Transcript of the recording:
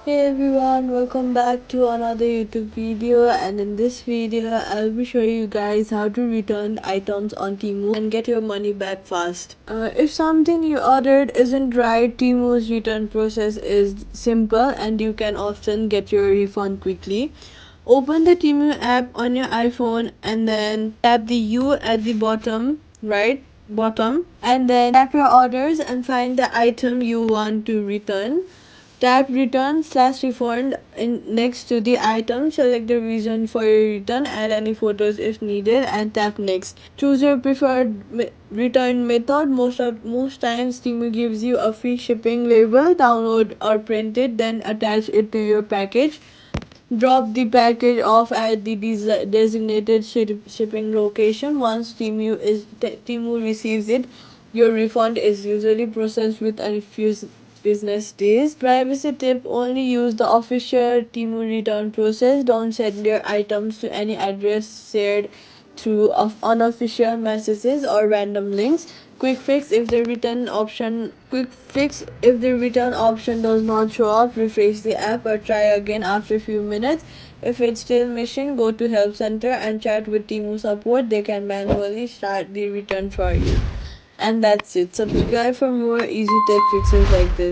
Hey everyone, welcome back to another YouTube video, and in this video I'll be showing you guys how to return items on Temu and get your money back fast. If something you ordered isn't right, Temu's return process is simple and you can often get your refund quickly. Open the Temu app on your iPhone and then tap the U at the bottom, and then tap your orders and find the item you want to return. Tap return/refund in next to the item. Select the reason for your return, add any photos if needed, and tap next. Choose your preferred return method. Most times Temu gives you a free shipping label. Download or print it, then attach it to your package. Drop the package off at the designated shipping location. Once Temu receives it, your refund is usually processed with a few business days. Privacy tip: only use the official Temu return process. Don't send your items to any address shared through unofficial messages or random links. Quick fix: if the return option does not show up, refresh the app or try again after a few minutes. If it's still missing, go to help center and chat with Temu support. They can manually start the return for you. And that's it. Subscribe for more easy tech fixes like this.